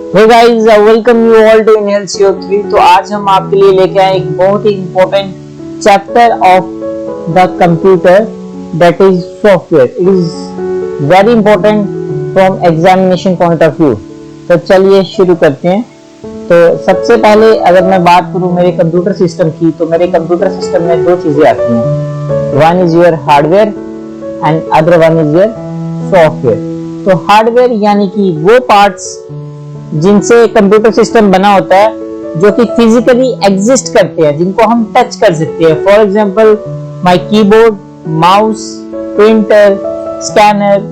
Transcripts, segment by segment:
Hey guys, welcome you all to inhale CO3। तो आज हम आपके लिए लेके आए एक बहुत ही important chapter of the computer, that is software. It is very important from examination point of view. तो चलिए शुरू करते हैं। तो सबसे पहले अगर मैं बात करूं मेरे कंप्यूटर सिस्टम की, तो मेरे कंप्यूटर सिस्टम में दो चीजें आती हैं, one is your hardware and other one is your software. तो हार्डवेयर यानी कि वो पार्ट्स जिनसे कंप्यूटर सिस्टम बना होता है, जो कि फिजिकली एग्जिस्ट करते हैं, जिनको हम टच कर सकते हैं। For example my keyboard, mouse, printer, scanner,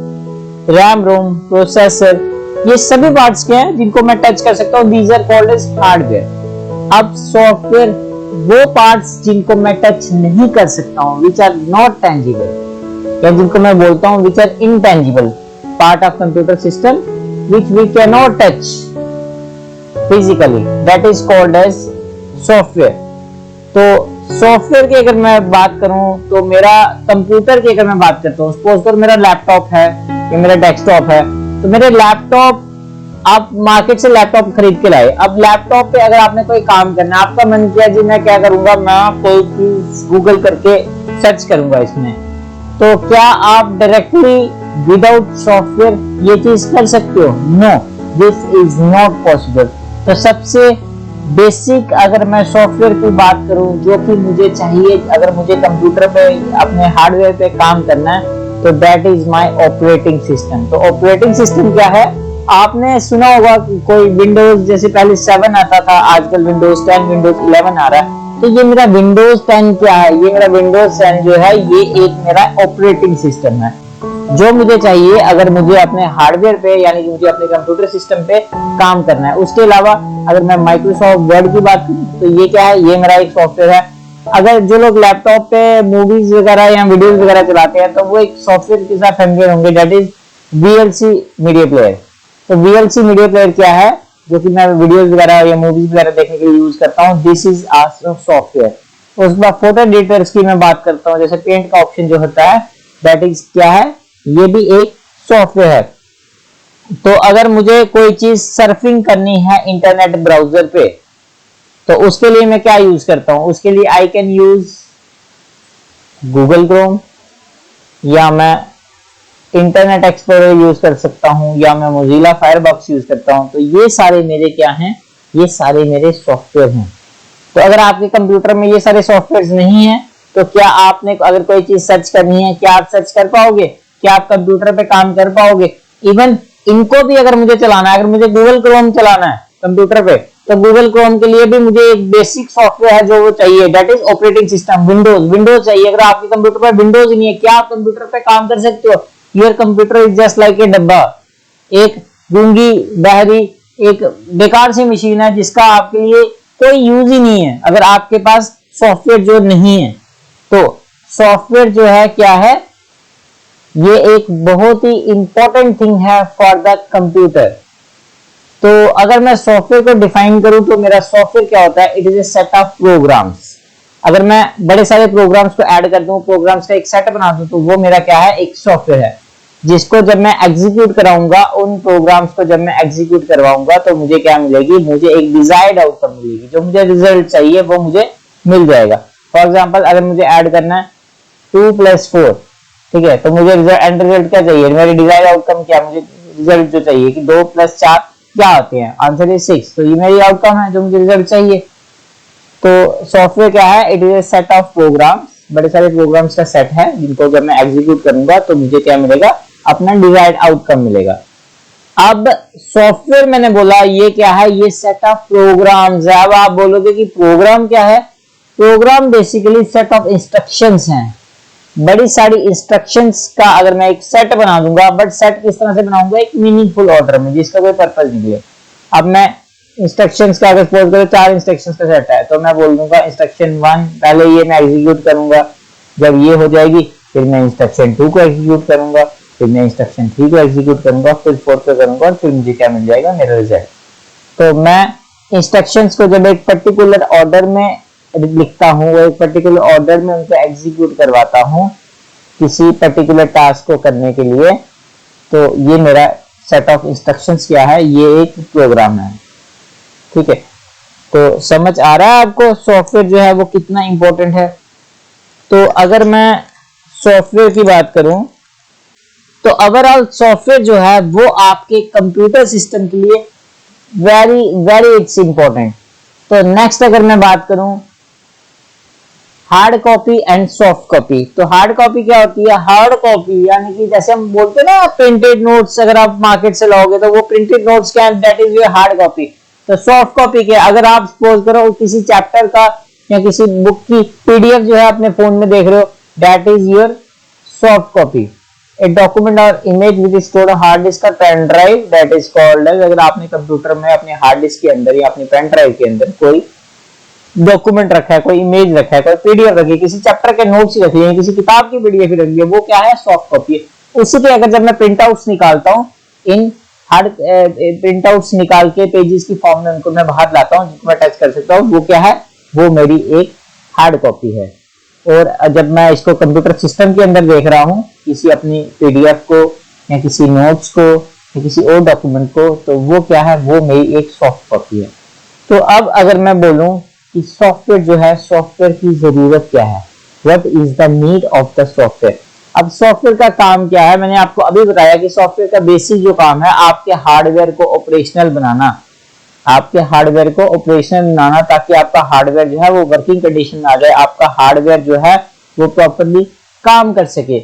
RAM ROM, processor, ये सभी पार्ट्स क्या हैं जिनको मैं टच कर सकता हूं। These are called as hardware. अब सॉफ्टवेयर वो पार्ट्स जिनको मैं टच नहीं कर सकता हूं, विच आर नॉट टेंजिबल, या जिनको मैं बोलता हूं which are intangible part of computer system which we cannot touch physically, that is called as software। तो सॉफ्टवेयर की अगर मैं बात करूं, तो मेरा कंप्यूटर की अगर मैं बात करता हूं, सपोज करो मेरा लैपटॉप है या मेरा डेस्कटॉप है, तो मेरे लैपटॉप, आप मार्केट से लैपटॉप खरीद के लाए। अब लैपटॉप पे अगर आपने कोई काम करना है, आपका मन किया जी मैं क्या करूंगा, मैं कोई चीज गूगल करके सर्च करूंगा इसमें, तो क्या आप डायरेक्टली विदाउट सॉफ्टवेयर ये चीज कर सकते हो? No, this is not possible. तो सबसे बेसिक अगर मैं सॉफ्टवेयर की बात करूं, जो कि मुझे चाहिए अगर मुझे कंप्यूटर पे अपने हार्डवेयर पे काम करना है, तो that is my operating system. तो ऑपरेटिंग सिस्टम क्या है? आपने सुना होगा कि कोई विंडोज, जैसे पहले 7 आता था, आजकल विंडोज 10, विंडोज 11 आ रहा है। तो ये मेरा विंडोज 10 क्या है? ये मेरा विंडोज 10 जो है, ये एक मेरा ऑपरेटिंग सिस्टम है, जो मुझे चाहिए अगर मुझे अपने हार्डवेयर पे, यानी कि मुझे अपने कंप्यूटर सिस्टम पे काम करना है। उसके अलावा अगर मैं माइक्रोसॉफ्ट वर्ड की बात करूं, तो ये क्या है? ये मेरा एक सॉफ्टवेयर है। अगर जो लोग लैपटॉप पे मूवीज वगैरह या वीडियोस वगैरह चलाते हैं, तो वो एक सॉफ्टवेयर के साथ फैमिलियर होंगे, that is VLC media player. तो VLC मीडिया प्लेयर क्या है, जो कि मैं वीडियोस वगैरह या मूवीज वगैरह देखने के लिए यूज करता हूँ, दिस इज आल्सो सॉफ्टवेयर। उसके बाद फोटो एडिटर्स की मैं बात करता हूँ, जैसे पेंट का ऑप्शन जो होता है, दैट इज क्या है? ये भी एक सॉफ्टवेयर है। तो अगर मुझे कोई चीज सर्फिंग करनी है इंटरनेट ब्राउजर पे, तो उसके लिए मैं क्या यूज करता हूं? उसके लिए I can use Google Chrome, या मैं इंटरनेट एक्सप्लोरर यूज कर सकता हूं, या मैं मोजिला फायरबॉक्स यूज करता हूं। तो ये सारे मेरे क्या हैं? ये सारे मेरे सॉफ्टवेयर हैं। तो अगर आपके कंप्यूटर में ये सारे सॉफ्टवेयर नहीं है, तो क्या आपने अगर कोई चीज सर्च करनी है, क्या आप सर्च कर पाओगे? क्या आप कंप्यूटर पे काम कर पाओगे? इवन इनको भी अगर मुझे चलाना है, अगर मुझे गूगल क्रोम चलाना है कंप्यूटर पे, तो गूगल क्रोम के लिए भी मुझे एक बेसिक सॉफ्टवेयर है जो वो चाहिए, that is operating system, Windows चाहिए। अगर आपके कंप्यूटर पे विंडोज नहीं है, क्या आप कंप्यूटर पे काम कर सकते हो? Your computer is just like a डब्बा, एक गूंगी बहरी, एक बेकार सी मशीन है जिसका आपके लिए कोई यूज ही नहीं है, अगर आपके पास सॉफ्टवेयर जो नहीं है। तो सॉफ्टवेयर जो है क्या है? ये एक बहुत ही इंपॉर्टेंट थिंग है फॉर द कंप्यूटर। तो अगर मैं सॉफ्टवेयर को डिफाइन करूं, तो मेरा सॉफ्टवेयर क्या होता है? It is a set of programs. अगर मैं बड़े सारे प्रोग्राम्स को ऐड कर दूं, प्रोग्राम्स का एक सेट बना दूं, तो वो मेरा क्या है? एक सॉफ्टवेयर है, जिसको जब मैं एग्जीक्यूट कराऊंगा, उन प्रोग्राम्स को जब मैं एग्जीक्यूट करवाऊंगा, तो मुझे क्या मिलेगी? मुझे एक डिजायर्ड आउटकम मिलेगी, जो मुझे रिजल्ट चाहिए वो मुझे मिल जाएगा। फॉर एग्जाम्पल अगर मुझे ऐड करना है 2 + 4, ठीक है, तो मुझे एंड रिजल्ट क्या चाहिए? मेरी डिजायर्ड आउटकम क्या? मुझे रिजल्ट जो चाहिए कि 2 + 4 क्या होते हैं? Answer is 6। तो ये मेरी आउटकम है जो मुझे रिजल्ट चाहिए। तो सॉफ्टवेयर क्या है? It is a set of programs, बड़े सारे प्रोग्राम्स का सेट है, जिनको जब मैं एग्जीक्यूट करूंगा तो मुझे क्या मिलेगा? अपना डिजायर्ड आउटकम मिलेगा। अब सॉफ्टवेयर मैंने बोला ये क्या है? ये सेट ऑफ प्रोग्राम्स है। अब आप बोलोगे कि प्रोग्राम क्या है? Program basically set of instructions हैं, बड़ी सारी इंस्ट्रक्शंस का अगर मैं एक सेट बना दूंगा, बट सेट किस तरह से बनाऊंगा? एक मीनिंगफुल ऑर्डर में, जिसका कोई पर्पस नहीं है। अब मैं इंस्ट्रक्शंस का अगर सपोज करो 4 इंस्ट्रक्शंस का सेट है, तो मैं बोल दूंगा इंस्ट्रक्शन 1 पहले ये मैं एग्जीक्यूट करूंगा, जब ये हो जाएगी फिर मैं इंस्ट्रक्शन 2 को एग्जीक्यूट करूंगा, फिर मैं इंस्ट्रक्शन 3 को एग्जीक्यूट करूंगा, फिर 4 को करूंगा, और फिर मुझे क्या मिल जाएगा? मेरा रिजल्ट। तो मैं इंस्ट्रक्शंस को जब एक पर्टिकुलर ऑर्डर में लिखता हूँ, वो एक पर्टिकुलर ऑर्डर में उनको एग्जीक्यूट करवाता हूँ किसी पर्टिकुलर टास्क को करने के लिए, तो ये मेरा सेट ऑफ इंस्ट्रक्शंस क्या है, ये एक प्रोग्राम है। ठीक है, तो समझ आ रहा है आपको सॉफ्टवेयर जो है वो कितना इंपॉर्टेंट है। तो अगर मैं सॉफ्टवेयर की बात करूं तो ओवरऑल सॉफ्टवेयर जो है वो आपके कंप्यूटर सिस्टम के लिए वेरी वेरी इट्स इंपॉर्टेंट। तो नेक्स्ट अगर मैं बात करूं hard copy and soft copy, तो हार्ड कॉपी क्या होती है? हार्ड कॉपी यानी कि जैसे हम बोलते हैं ना प्रिंटेड नोट्स, अगर आप मार्केट से लाओगे तो वो प्रिंटेड नोट्स क्या है, that is your hard copy. तो सॉफ्ट कॉपी क्या, अगर आप सपोज करो किसी चैप्टर का या किसी बुक की पीडीएफ जो है अपने फोन में देख रहे हो, that is your soft copy. A document और image which is stored hard disk का pen drive, that is called, अगर आपने कंप्यूटर में अपने हार्ड डिस्क के अंदर या अपने पेन ड्राइव के अंदर कोई डॉक्यूमेंट रखा है, कोई इमेज रखा है, कोई पीडीएफ रखी है, किसी चैप्टर के नोट्स रखी है, किसी किताब की पीडीएफ रखी है, वो क्या है? सॉफ्ट कॉपी है। उसी के अगर जब मैं प्रिंट आउट्स निकालता हूँ, इन हार्ड प्रिंट आउट्स निकाल के पेजेस की फॉर्म में उनको मैं बाहर लाता हूँ जिसको मैं टच कर सकता हूँ, वो क्या है? वो मेरी एक हार्ड कॉपी है। और जब मैं इसको कंप्यूटर सिस्टम के अंदर देख रहा हूँ किसी अपनी पीडीएफ को या किसी नोट्स को या किसी और डॉक्यूमेंट को, तो वो क्या है? वो मेरी एक सॉफ्ट कॉपी है। तो अब अगर मैं बोलूं कि सॉफ्टवेयर जो है, सॉफ्टवेयर की जरूरत क्या है, what is the need of the software. अब सॉफ्टवेयर का काम क्या है? मैंने आपको अभी बताया कि सॉफ्टवेयर का बेसिक जो काम है आपके हार्डवेयर को ऑपरेशनल बनाना, आपके हार्डवेयर को ऑपरेशनल बनाना, ताकि आपका हार्डवेयर जो है वो वर्किंग कंडीशन में आ जाए, आपका हार्डवेयर जो है वो प्रॉपर्ली काम कर सके।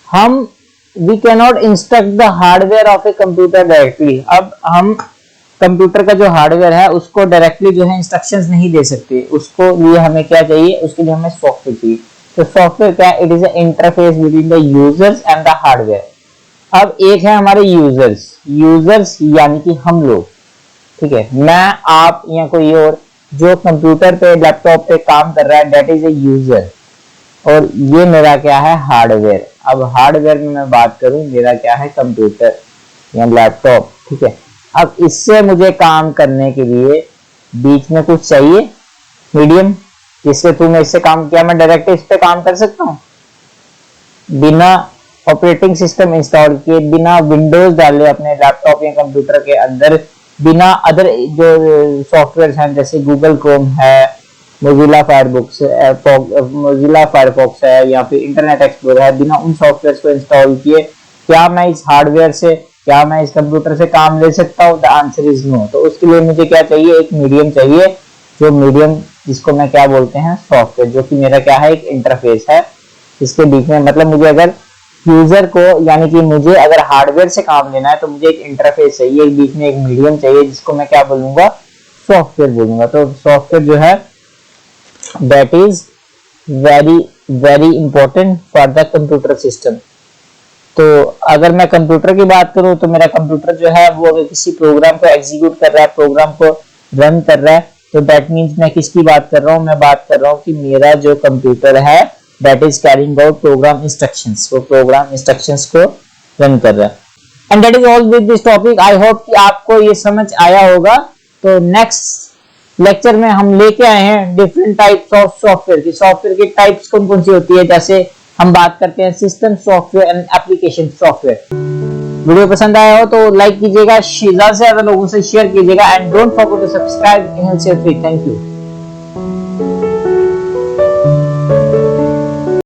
हम we can not instruct the hardware of a computer directly. अब हम कंप्यूटर का जो हार्डवेयर है उसको डायरेक्टली जो है इंस्ट्रक्शंस नहीं दे सकते, उसको लिए हमें क्या चाहिए? उसके लिए हमें सॉफ्टवेयर चाहिए। तो सॉफ्टवेयर क्या है? It is a interface between the users and the hardware. अब एक है हमारे यूजर्स, यूजर्स यानी कि हम लोग, ठीक है, मैं, आप या कोई और जो कंप्यूटर पे लैपटॉप पे काम कर रहा है, दैट इज ए यूजर। और ये मेरा क्या है? हार्डवेयर। अब हार्डवेयर में मैं बात करूं, मेरा क्या है? कंप्यूटर या लैपटॉप। ठीक है, अब इससे मुझे काम करने के लिए बीच में कुछ चाहिए, मीडियम, जिससे थ्रू मैं इससे काम किया, मैं डायरेक्ट इस पे काम कर सकता हूँ बिना ऑपरेटिंग सिस्टम इंस्टॉल किए, बिना विंडोज डाले अपने लैपटॉप या कंप्यूटर के अंदर, बिना अदर जो सॉफ्टवेयर हैं जैसे गूगल क्रोम है, मोजिला फायरफॉक्स है या फिर इंटरनेट एक्सप्लोरर है, बिना उन सॉफ्टवेयर को इंस्टॉल किए क्या मैं इस हार्डवेयर से, क्या मैं इस कंप्यूटर से काम ले सकता हूँ? The answer is no. तो उसके लिए मुझे क्या चाहिए? एक मीडियम चाहिए, जो मीडियम जिसको मैं क्या बोलते हैं? सॉफ्टवेयर, जो कि मेरा क्या है? एक इंटरफेस है इसके बीच में। मतलब मुझे अगर यूजर को, यानी कि मुझे अगर हार्डवेयर से काम लेना है तो मुझे एक इंटरफेस चाहिए, एक बीच में एक मीडियम चाहिए जिसको मैं क्या बोलूंगा? सॉफ्टवेयर बोलूंगा। तो सॉफ्टवेयर जो है that is very very important for the computer system. तो अगर मैं कंप्यूटर की बात करूं तो मेरा कंप्यूटर जो है वो अगर किसी प्रोग्राम को एग्जीक्यूट कर रहा है, प्रोग्राम को रन कर रहा है, तो दैट मीन्स मैं किसकी बात कर रहा हूं? मैं बात कर रहा हूं कि मेरा जो कंप्यूटर है that is carrying out program instructions, वो प्रोग्राम इंस्ट्रक्शंस को रन कर रहा है। And that is all with this topic. I hope कि आपको ये समझ आया होगा। तो नेक्स्ट लेक्चर में हम लेके आए हैं डिफरेंट टाइप्स ऑफ सॉफ्टवेयर की। सॉफ्टवेयर की टाइप्स कौन कौन सी होती है, जैसे हम बात करते हैं system software and application software. Video पसंद आया हो तो लाइक कीजिएगा, ज्यादा से ज्यादा लोगों से शेयर कीजिएगा, and don't forget to subscribe. Thank you.